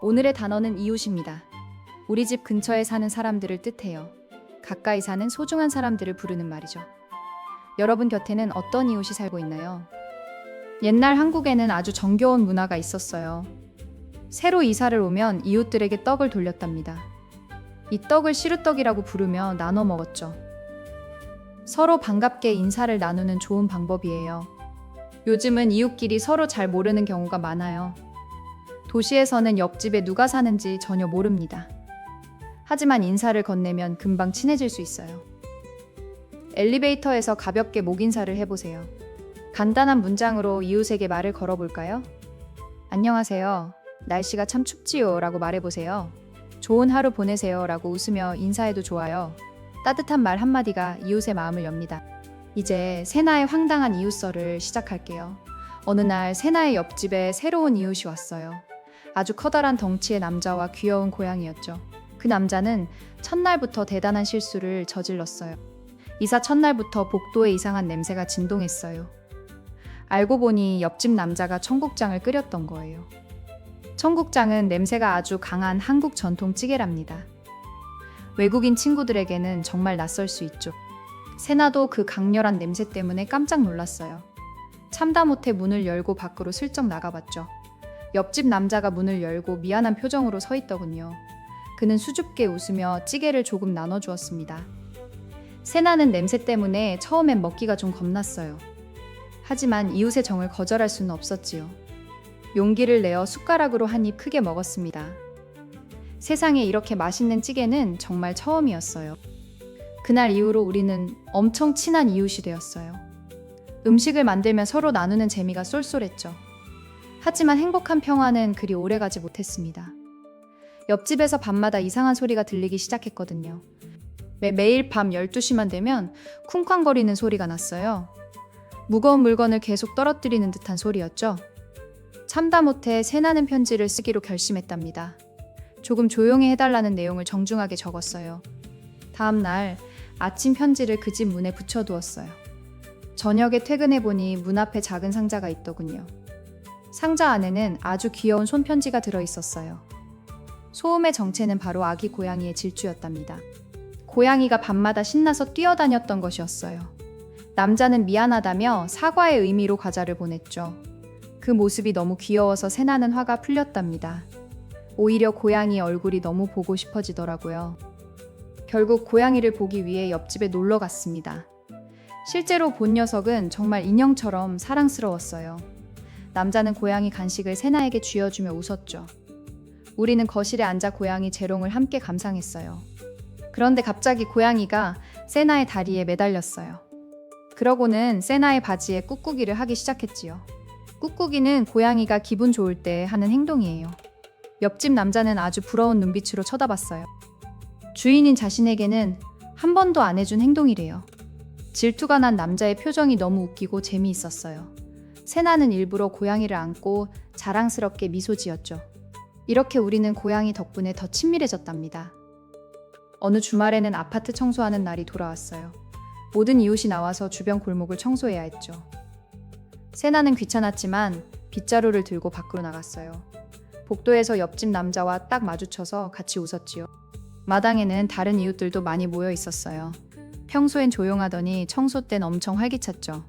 오늘의 단어는 이웃입니다. 우리 집 근처에 사는 사람들을 뜻해요. 가까이 사는 소중한 사람들을 부르는 말이죠. 여러분 곁에는 어떤 이웃이 살고 있나요? 옛날 한국에는 아주 정겨운 문화가 있었어요. 새로 이사를 오면 이웃들에게 떡을 돌렸답니다. 이 떡을 시루떡이라고 부르며 나눠 먹었죠. 서로 반갑게 인사를 나누는 좋은 방법이에요. 요즘은 이웃끼리 서로 잘 모르는 경우가 많아요. 도시에서는 옆집에 누가 사는지 전혀 모릅니다. 하지만 인사를 건네면 금방 친해질 수 있어요. 엘리베이터에서 가볍게 목인사를 해보세요. 간단한 문장으로 이웃에게 말을 걸어볼까요? 안녕하세요. 날씨가 참 춥지요 라고 말해보세요. 좋은 하루 보내세요 라고 웃으며 인사해도 좋아요. 따뜻한 말 한마디가 이웃의 마음을 엽니다. 이제 세나의 황당한 이웃설을 시작할게요. 어느 날 세나의 옆집에 새로운 이웃이 왔어요. 아주 커다란 덩치의 남자와 귀여운 고양이였죠. 그 남자는 첫날부터 대단한 실수를 저질렀어요. 이사 첫날부터 복도에 이상한 냄새가 진동했어요. 알고 보니 옆집 남자가 청국장을 끓였던 거예요. 청국장은 냄새가 아주 강한 한국 전통 찌개랍니다. 외국인 친구들에게는 정말 낯설 수 있죠. 세나도 그 강렬한 냄새 때문에 깜짝 놀랐어요. 참다 못해 문을 열고 밖으로 슬쩍 나가봤죠. 옆집 남자가 문을 열고 미안한 표정으로 서 있더군요. 그는 수줍게 웃으며 찌개를 조금 나눠주었습니다. 세나는 냄새 때문에 처음엔 먹기가 좀 겁났어요. 하지만 이웃의 정을 거절할 수는 없었지요. 용기를 내어 숟가락으로 한 입 크게 먹었습니다. 세상에 이렇게 맛있는 찌개는 정말 처음이었어요. 그날 이후로 우리는 엄청 친한 이웃이 되었어요. 음식을 만들며 서로 나누는 재미가 쏠쏠했죠. 하지만 행복한 평화는 그리 오래가지 못했습니다. 옆집에서 밤마다 이상한 소리가 들리기 시작했거든요. 매일 밤 12시만 되면 쿵쾅거리는 소리가 났어요. 무거운 물건을 계속 떨어뜨리는 듯한 소리였죠. 참다 못해 세나는 편지를 쓰기로 결심했답니다. 조금 조용히 해달라는 내용을 정중하게 적었어요. 다음 날 아침 편지를 그 집 문에 붙여두었어요. 저녁에 퇴근해보니 문 앞에 작은 상자가 있더군요. 상자 안에는 아주 귀여운 손편지가 들어있었어요. 소음의 정체는 바로 아기 고양이의 질주였답니다. 고양이가 밤마다 신나서 뛰어다녔던 것이었어요. 남자는 미안하다며 사과의 의미로 과자를 보냈죠. 그 모습이 너무 귀여워서 세나는 화가 풀렸답니다. 오히려 고양이의 얼굴이 너무 보고 싶어지더라고요. 결국 고양이를 보기 위해 옆집에 놀러 갔습니다. 실제로 본 녀석은 정말 인형처럼 사랑스러웠어요. 남자는 고양이 간식을 세나에게 쥐어주며 웃었죠. 우리는 거실에 앉아 고양이 재롱을 함께 감상했어요. 그런데 갑자기 고양이가 세나의 다리에 매달렸어요. 그러고는 세나의 바지에 꾹꾹이를 하기 시작했지요. 꾹꾹이는 고양이가 기분 좋을 때 하는 행동이에요. 옆집 남자는 아주 부러운 눈빛으로 쳐다봤어요. 주인인 자신에게는 한 번도 안 해준 행동이래요. 질투가 난 남자의 표정이 너무 웃기고 재미있었어요. 세나는 일부러 고양이를 안고 자랑스럽게 미소 지었죠. 이렇게 우리는 고양이 덕분에 더 친밀해졌답니다. 어느 주말에는 아파트 청소하는 날이 돌아왔어요. 모든 이웃이 나와서 주변 골목을 청소해야 했죠. 세나는 귀찮았지만 빗자루를 들고 밖으로 나갔어요. 복도에서 옆집 남자와 딱 마주쳐서 같이 웃었지요. 마당에는 다른 이웃들도 많이 모여 있었어요. 평소엔 조용하더니 청소 땐 엄청 활기찼죠.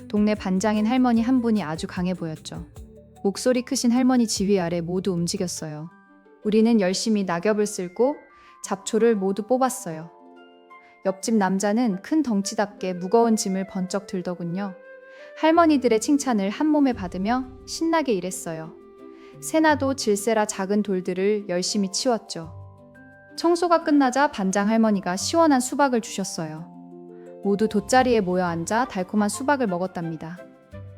동네 반장인 할머니 한 분이 아주 강해 보였죠. 목소리 크신 할머니 지휘 아래 모두 움직였어요. 우리는 열심히 낙엽을 쓸고 잡초를 모두 뽑았어요. 옆집 남자는 큰 덩치답게 무거운 짐을 번쩍 들더군요. 할머니들의 칭찬을 한 몸에 받으며 신나게 일했어요. 세나도 질세라 작은 돌들을 열심히 치웠죠. 청소가 끝나자 반장 할머니가 시원한 수박을 주셨어요. 모두 돗자리에 모여 앉아 달콤한 수박을 먹었답니다.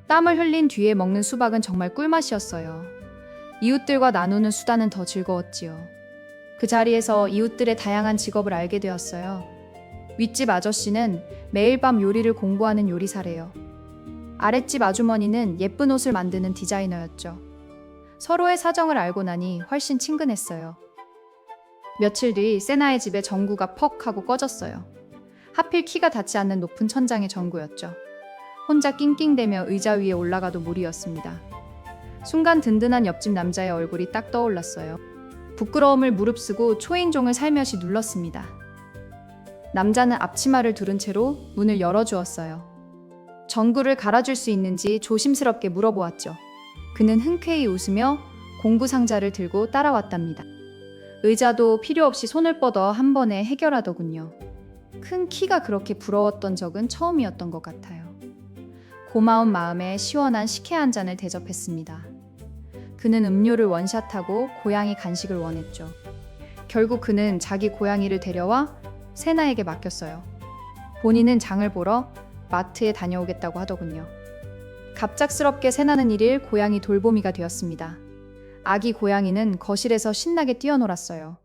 땀을 흘린 뒤에 먹는 수박은 정말 꿀맛이었어요. 이웃들과 나누는 수다는 더 즐거웠지요. 그 자리에서 이웃들의 다양한 직업을 알게 되었어요. 윗집 아저씨는 매일 밤 요리를 공부하는 요리사래요. 아랫집 아주머니는 예쁜 옷을 만드는 디자이너였죠. 서로의 사정을 알고 나니 훨씬 친근했어요. 며칠 뒤 세나의 집에 전구가 퍽 하고 꺼졌어요. 하필 키가 닿지 않는 높은 천장의 전구였죠. 혼자 낑낑대며 의자 위에 올라가도 무리였습니다. 순간 든든한 옆집 남자의 얼굴이 딱 떠올랐어요. 부끄러움을 무릅쓰고 초인종을 살며시 눌렀습니다. 남자는 앞치마를 두른 채로 문을 열어주었어요. 전구를 갈아줄 수 있는지 조심스럽게 물어보았죠. 그는 흔쾌히 웃으며 공구 상자를 들고 따라왔답니다. 의자도 필요 없이 손을 뻗어 한 번에 해결하더군요. 큰 키가 그렇게 부러웠던 적은 처음이었던 것 같아요. 고마운 마음에 시원한 식혜 한 잔을 대접했습니다. 그는 음료를 원샷하고 고양이 간식을 원했죠. 결국 그는 자기 고양이를 데려와 세나에게 맡겼어요. 본인은 장을 보러 마트에 다녀오겠다고 하더군요. 갑작스럽게 세나는 1일 고양이 돌보미가 되었습니다. 아기 고양이는 거실에서 신나게 뛰어놀았어요.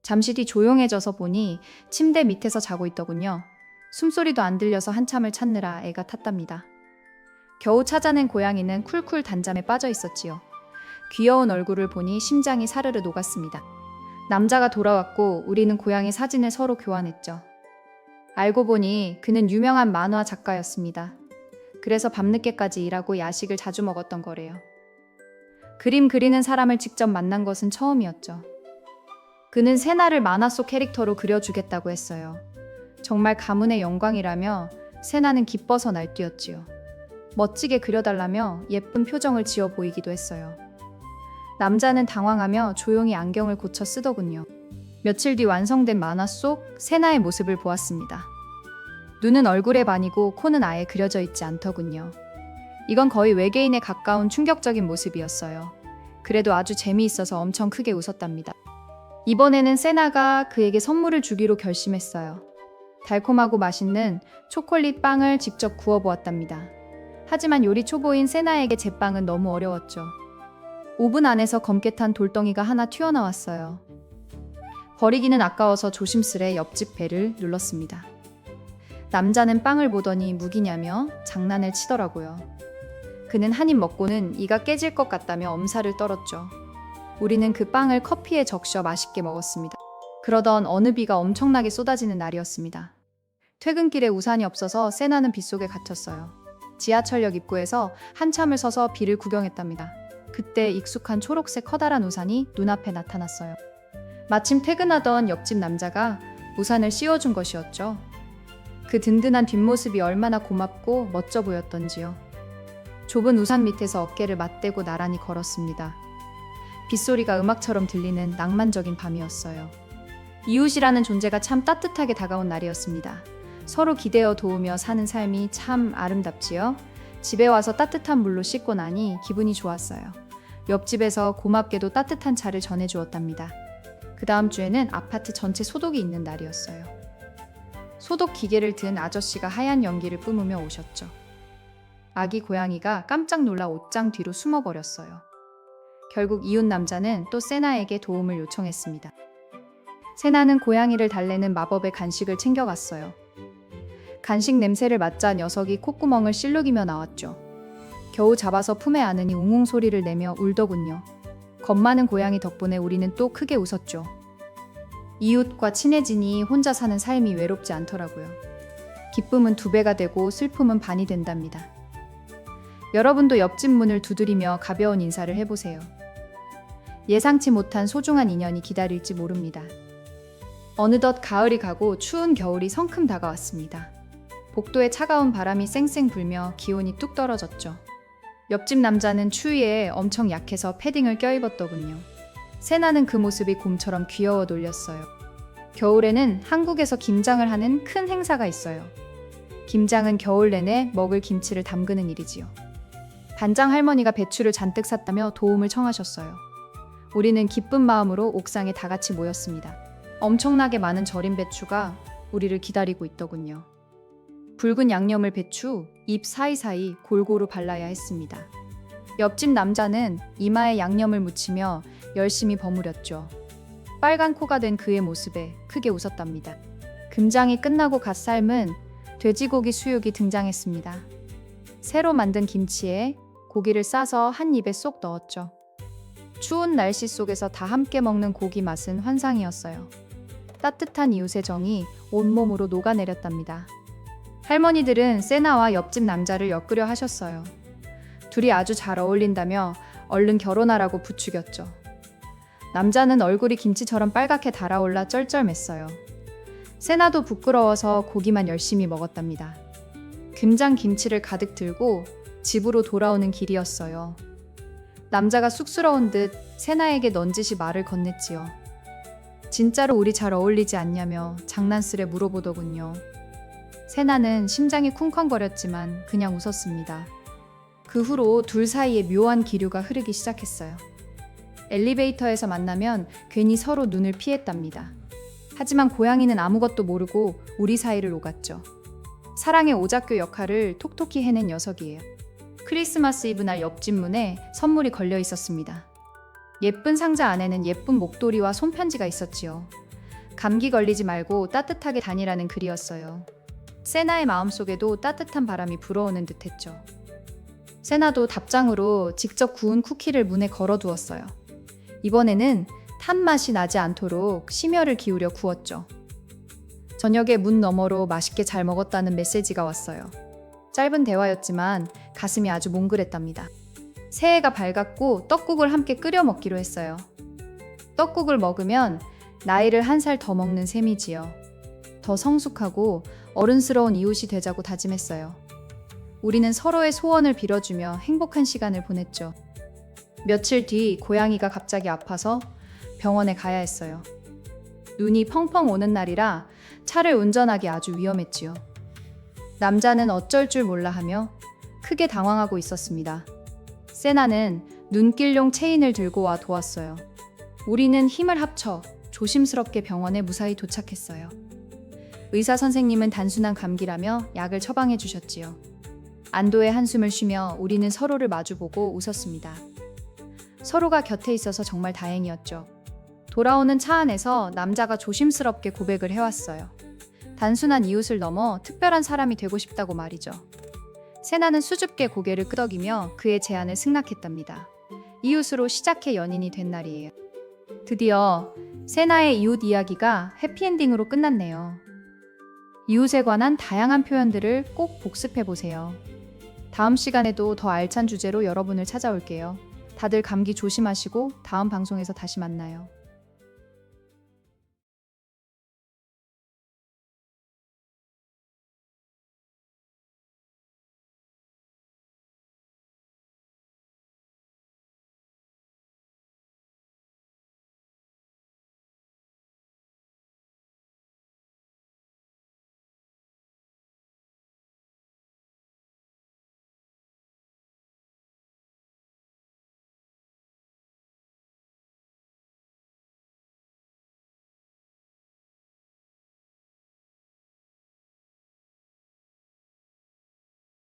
잠시 뒤 조용해져서 보니 침대 밑에서 자고 있더군요. 숨소리도 안 들려서 한참을 찾느라 애가 탔답니다. 겨우 찾아낸 고양이는 쿨쿨 단잠에 빠져 있었지요. 귀여운 얼굴을 보니 심장이 사르르 녹았습니다. 남자가 돌아왔고 우리는 고양이 사진을 서로 교환했죠. 알고 보니 그는 유명한 만화 작가였습니다. 그래서 밤늦게까지 일하고 야식을 자주 먹었던 거래요. 그림 그리는 사람을 직접 만난 것은 처음이었죠. 그는 세나를 만화 속 캐릭터로 그려주겠다고 했어요. 정말 가문의 영광이라며 세나는 기뻐서 날뛰었지요. 멋지게 그려달라며 예쁜 표정을 지어 보이기도 했어요. 남자는 당황하며 조용히 안경을 고쳐 쓰더군요. 며칠 뒤 완성된 만화 속 세나의 모습을 보았습니다. 눈은 얼굴에 반이고 코는 아예 그려져 있지 않더군요. 이건 거의 외계인에 가까운 충격적인 모습이었어요. 그래도 아주 재미있어서 엄청 크게 웃었답니다. 이번에는 세나가 그에게 선물을 주기로 결심했어요. 달콤하고 맛있는 초콜릿 빵을 직접 구워 보았답니다. 하지만 요리 초보인 세나에게 제빵은 너무 어려웠죠. 오븐 안에서 검게 탄 돌덩이가 하나 튀어나왔어요. 버리기는 아까워서 조심스레 옆집 벨을 눌렀습니다. 남자는 빵을 보더니 무기냐며 장난을 치더라고요. 그는 한 입 먹고는 이가 깨질 것 같다며 엄살을 떨었죠. 우리는 그 빵을 커피에 적셔 맛있게 먹었습니다. 그러던 어느 비가 엄청나게 쏟아지는 날이었습니다. 퇴근길에 우산이 없어서 세나는 빗속에 갇혔어요. 지하철역 입구에서 한참을 서서 비를 구경했답니다. 그때 익숙한 초록색 커다란 우산이 눈앞에 나타났어요. 마침 퇴근하던 옆집 남자가 우산을 씌워준 것이었죠. 그 든든한 뒷모습이 얼마나 고맙고 멋져 보였던지요. 좁은 우산 밑에서 어깨를 맞대고 나란히 걸었습니다. 빗소리가 음악처럼 들리는 낭만적인 밤이었어요. 이웃이라는 존재가 참 따뜻하게 다가온 날이었습니다. 서로 기대어 도우며 사는 삶이 참 아름답지요. 집에 와서 따뜻한 물로 씻고 나니 기분이 좋았어요. 옆집에서 고맙게도 따뜻한 차를 전해주었답니다. 그 다음 주에는 아파트 전체 소독이 있는 날이었어요. 소독 기계를 든 아저씨가 하얀 연기를 뿜으며 오셨죠. 아기 고양이가 깜짝 놀라 옷장 뒤로 숨어버렸어요. 결국 이웃 남자는 또 세나에게 도움을 요청했습니다. 세나는 고양이를 달래는 마법의 간식을 챙겨갔어요. 간식 냄새를 맡자 녀석이 콧구멍을 실룩이며 나왔죠. 겨우 잡아서 품에 안으니 웅웅 소리를 내며 울더군요. 겁 많은 고양이 덕분에 우리는 또 크게 웃었죠. 이웃과 친해지니 혼자 사는 삶이 외롭지 않더라고요. 기쁨은 2배가 되고 슬픔은 반이 된답니다. 여러분도 옆집 문을 두드리며 가벼운 인사를 해보세요. 예상치 못한 소중한 인연이 기다릴지 모릅니다. 어느덧 가을이 가고 추운 겨울이 성큼 다가왔습니다. 복도에 차가운 바람이 쌩쌩 불며 기온이 뚝 떨어졌죠. 옆집 남자는 추위에 엄청 약해서 패딩을 껴입었더군요. 세나는 그 모습이 곰처럼 귀여워 놀렸어요. 겨울에는 한국에서 김장을 하는 큰 행사가 있어요. 김장은 겨울 내내 먹을 김치를 담그는 일이지요. 반장 할머니가 배추를 잔뜩 샀다며 도움을 청하셨어요. 우리는 기쁜 마음으로 옥상에 다 같이 모였습니다. 엄청나게 많은 절인 배추가 우리를 기다리고 있더군요. 붉은 양념을 배추 잎 사이사이 골고루 발라야 했습니다. 옆집 남자는 이마에 양념을 묻히며 열심히 버무렸죠. 빨간 코가 된 그의 모습에 크게 웃었답니다. 금장이 끝나고 갓 삶은 돼지고기 수육이 등장했습니다. 새로 만든 김치에 고기를 싸서 한 입에 쏙 넣었죠. 추운 날씨 속에서 다 함께 먹는 고기 맛은 환상이었어요. 따뜻한 이웃의 정이 온몸으로 녹아내렸답니다. 할머니들은 세나와 옆집 남자를 엮으려 하셨어요. 둘이 아주 잘 어울린다며 얼른 결혼하라고 부추겼죠. 남자는 얼굴이 김치처럼 빨갛게 달아올라 쩔쩔맸어요. 세나도 부끄러워서 고기만 열심히 먹었답니다. 금장 김치를 가득 들고 집으로 돌아오는 길이었어요. 남자가 쑥스러운 듯 세나에게 넌지시 말을 건넸지요. 진짜로 우리 잘 어울리지 않냐며 장난스레 물어보더군요. 세나는 심장이 쿵쾅거렸지만 그냥 웃었습니다. 그 후로 둘 사이에 묘한 기류가 흐르기 시작했어요. 엘리베이터에서 만나면 괜히 서로 눈을 피했답니다. 하지만 고양이는 아무것도 모르고 우리 사이를 오갔죠. 사랑의 오작교 역할을 톡톡히 해낸 녀석이에요. 크리스마스 이브 날 옆집 문에 선물이 걸려 있었습니다. 예쁜 상자 안에는 예쁜 목도리와 손편지가 있었지요. 감기 걸리지 말고 따뜻하게 다니라는 글이었어요. 세나의 마음속에도 따뜻한 바람이 불어오는 듯했죠. 세나도 답장으로 직접 구운 쿠키를 문에 걸어두었어요. 이번에는 탄 맛이 나지 않도록 심혈을 기울여 구웠죠. 저녁에 문 너머로 맛있게 잘 먹었다는 메시지가 왔어요. 짧은 대화였지만 가슴이 아주 몽글했답니다. 새해가 밝았고 떡국을 함께 끓여 먹기로 했어요. 떡국을 먹으면 나이를 한 살 더 먹는 셈이지요. 더 성숙하고 어른스러운 이웃이 되자고 다짐했어요. 우리는 서로의 소원을 빌어주며 행복한 시간을 보냈죠. 며칠 뒤 고양이가 갑자기 아파서 병원에 가야 했어요. 눈이 펑펑 오는 날이라 차를 운전하기 아주 위험했지요. 남자는 어쩔 줄 몰라 하며 크게 당황하고 있었습니다. 세나는 눈길용 체인을 들고 와 도왔어요. 우리는 힘을 합쳐 조심스럽게 병원에 무사히 도착했어요. 의사 선생님은 단순한 감기라며 약을 처방해 주셨지요. 안도의 한숨을 쉬며 우리는 서로를 마주보고 웃었습니다. 서로가 곁에 있어서 정말 다행이었죠. 돌아오는 차 안에서 남자가 조심스럽게 고백을 해왔어요. 단순한 이웃을 넘어 특별한 사람이 되고 싶다고 말이죠. 세나는 수줍게 고개를 끄덕이며 그의 제안을 승낙했답니다. 이웃으로 시작해 연인이 된 날이에요. 드디어 세나의 이웃 이야기가 해피엔딩으로 끝났네요. 이웃에 관한 다양한 표현들을 꼭 복습해보세요. 다음 시간에도 더 알찬 주제로 여러분을 찾아올게요. 다들 감기 조심하시고 다음 방송에서 다시 만나요.